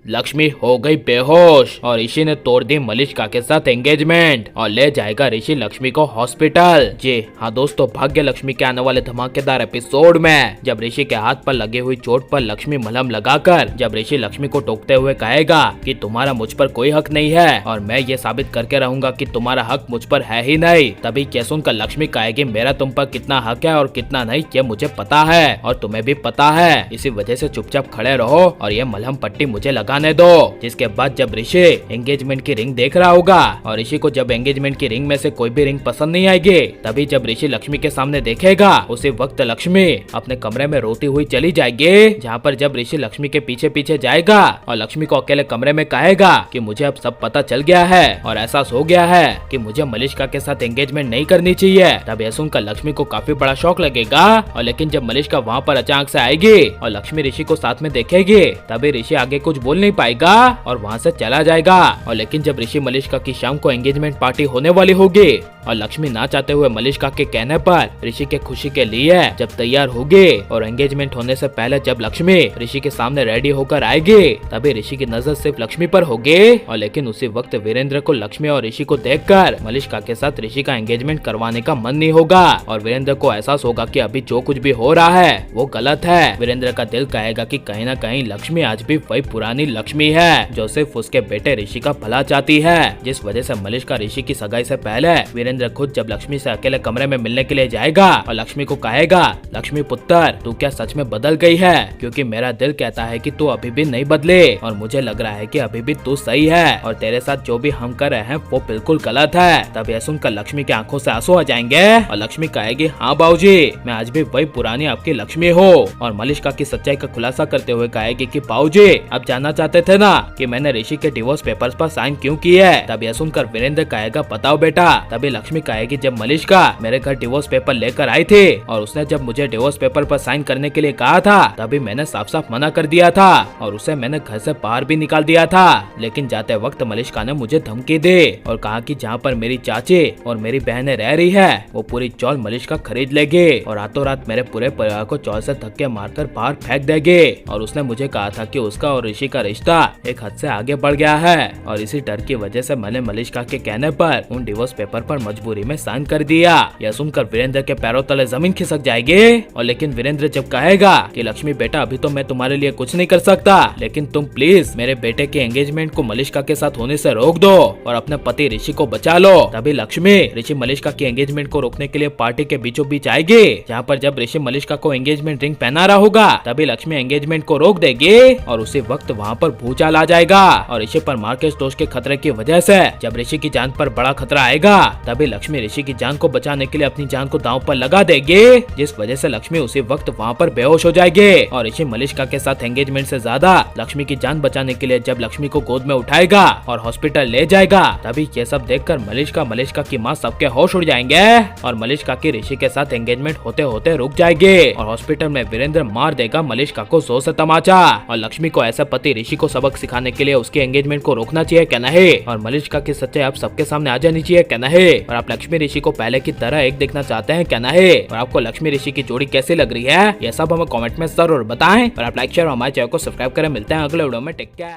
लक्ष्मी हो गई बेहोश और ऋषि ने तोड़ दी मलिष्का के साथ एंगेजमेंट और ले जाएगा ऋषि लक्ष्मी को हॉस्पिटल। जी हाँ दोस्तों, भाग्य लक्ष्मी के आने वाले धमाकेदार एपिसोड में जब ऋषि के हाथ पर लगी हुई चोट पर लक्ष्मी मलहम लगाकर जब ऋषि लक्ष्मी को टोकते हुए कहेगा कि तुम्हारा मुझ पर कोई हक नहीं है और मैं ये साबित करके रहूंगा कि तुम्हारा हक मुझ पर है ही नहीं, तभी ये सुनकर लक्ष्मी कहेगी मेरा तुम पर कितना हक है और कितना नहीं ये मुझे पता है और तुम्हें भी पता है, इसी वजह से चुपचाप खड़े रहो और ये मलहम पट्टी मुझे लगाने दो। जिसके बाद जब ऋषि एंगेजमेंट की रिंग देख रहा होगा और ऋषि को जब एंगेजमेंट की रिंग में से कोई भी रिंग पसंद नहीं आएगी, तभी जब ऋषि लक्ष्मी के सामने देखेगा उसी वक्त लक्ष्मी अपने कमरे में रोती हुई चली जाएगी। जहाँ पर जब ऋषि लक्ष्मी के पीछे पीछे जाएगा और लक्ष्मी को अकेले कमरे में कहेगा कि मुझे अब सब पता चल गया है और एहसास हो गया है कि मुझे मलिष्का के साथ एंगेजमेंट नहीं करनी चाहिए। तब यह सुनकर लक्ष्मी को काफी बड़ा शौक लगेगा और लेकिन जब मलिष्का वहाँ पर अचानक से आएगी और लक्ष्मी ऋषि को साथ में देखेगी तभी ऋषि आगे कुछ बोल नहीं पाएगा और वहाँ से चला जाएगा। और लेकिन जब ऋषि मलिष्का की शाम को एंगेजमेंट पार्टी होने वाली होगी और लक्ष्मी ना चाहते हुए मलिष्का के कहने पर ऋषि के खुशी के लिए जब तैयार होगी और एंगेजमेंट होने से पहले जब लक्ष्मी ऋषि के सामने रेडी होकर आएगी तभी ऋषि की नजर सिर्फ लक्ष्मी पर होगी। और लेकिन उसी वक्त वीरेंद्र को लक्ष्मी और ऋषि को देखकर मलिष्का के साथ ऋषि का एंगेजमेंट करवाने का मन नहीं होगा और वीरेंद्र को एहसास होगा कि अभी जो कुछ भी हो रहा है वो गलत है। वीरेंद्र का दिल कहेगा कि कहीं ना कहीं लक्ष्मी आज भी वही पुरानी लक्ष्मी है जो सिर्फ उसके बेटे ऋषि का भला चाहती है, जिस वजह से मलिष्का ऋषि की सगाई से पहले वीरेंद्र खुद जब लक्ष्मी से अकेले कमरे में मिलने के लिए जाएगा और लक्ष्मी को कहेगा लक्ष्मी पुत्र तू क्या सच में बदल गई है, क्योंकि मेरा दिल कहता है कि तू अभी भी नहीं बदले और मुझे लग रहा है कि अभी भी तू सही है और तेरे साथ जो भी हम कर रहे हैं वो बिल्कुल गलत है। तब यह सुनकर लक्ष्मी की आंखों से आंसू आ जाएंगे और लक्ष्मी कहेगी हाँ बाबूजी मैं आज भी वही पुरानी आपकी लक्ष्मी हूँ। और मलिष्का की सच्चाई का खुलासा करते हुए कहेगी कि बाबूजी आप जानना चाहते थे ना कि मैंने ऋषि के डिवोर्स पेपर्स पर साइन क्यों की है। तब यह सुनकर वीरेंद्र कहेगा बताओ बेटा। तभी लक्ष्मी कहेगी जब मलिष्का मेरे घर डिवोर्स पेपर लेकर आई थी और उसने जब मुझे डिवोर्स पेपर पर साइन करने के लिए कहा था तभी मैंने साफ साफ मना कर दिया था और उसे मैंने घर से बाहर भी निकाल दिया था, लेकिन जाते वक्त मलिष्का ने मुझे धमकी दी और कहा कि जहाँ पर मेरी चाची और मेरी बहनें रह रही है वो पूरी चौल मलिष्का खरीद लेगी और रातों रात मेरे पूरे परिवार को चौल से धक्के मारकर बाहर फेंक देगी। और उसने मुझे कहा था कि उसका और ऋषि का रिश्ता एक हद से आगे बढ़ गया है और इसी डर की वजह से मैंने मलिष्का के कहने पर उन डिवोर्स पेपर पर मजबूरी में साइन कर दिया। यह सुनकर वीरेंद्र के पैरों तले जमीन खिसक जाएगी। और लेकिन वीरेंद्र जब कहेगा कि लक्ष्मी बेटा अभी तो मैं तुम्हारे लिए कुछ नहीं कर सकता, लेकिन तुम प्लीज मेरे बेटे के एंगेजमेंट को मलिष्का के साथ होने से रोक दो और अपने पति ऋषि को बचा लो। तभी लक्ष्मी ऋषि मलिष्का की एंगेजमेंट को रोकने के लिए पार्टी के बीचों बीच आएगी, जहाँ पर जब ऋषि मलिष्का को एंगेजमेंट रिंग पहना रहा होगा तभी लक्ष्मी एंगेजमेंट को रोक देगी और उसी वक्त वहाँ पर भूचाल आ जाएगा और ऋषि पर मार्केट दोष के खतरे की वजह से जब ऋषि की जान पर बड़ा खतरा आएगा तभी लक्ष्मी ऋषि की जान को बचाने के लिए अपनी जान को दांव पर लगा देगी, जिस वजह से लक्ष्मी उसी वक्त वहाँ पर बेहोश हो जाएगी। और ऋषि मलिष्का के साथ एंगेजमेंट से ज्यादा लक्ष्मी की जान बचाने के लिए जब लक्ष्मी को गोद में उठाएगा और हॉस्पिटल ले जाएगा तभी ये सब देखकर मलिष्का की माँ सबके होश उड़ जाएंगे और मलिष्का की ऋषि के साथ एंगेजमेंट होते होते रुक जाएगी और हॉस्पिटल में वीरेंद्र मार देगा मलिष्का को जोर से तमाचा। और लक्ष्मी को ऐसा पति ऋषि को सबक सिखाने के लिए उसके एंगेजमेंट को रोकना चाहिए क्या नहीं और मलिष्का की सच्चाई आप सबके सामने आ जानी चाहिए क्या नहीं। और आप लक्ष्मी ऋषि को पहले की तरह एक देखना चाहते हैं क्या नहीं और आपको लक्ष्मी ऋषि की जोड़ी कैसी लग रही है ये सब हमें कमेंट में जरूर बताएं और आप लाइक शेयर और हमारे चैनल को सब्सक्राइब करें। मिलते हैं अगले वीडियो में। Take care.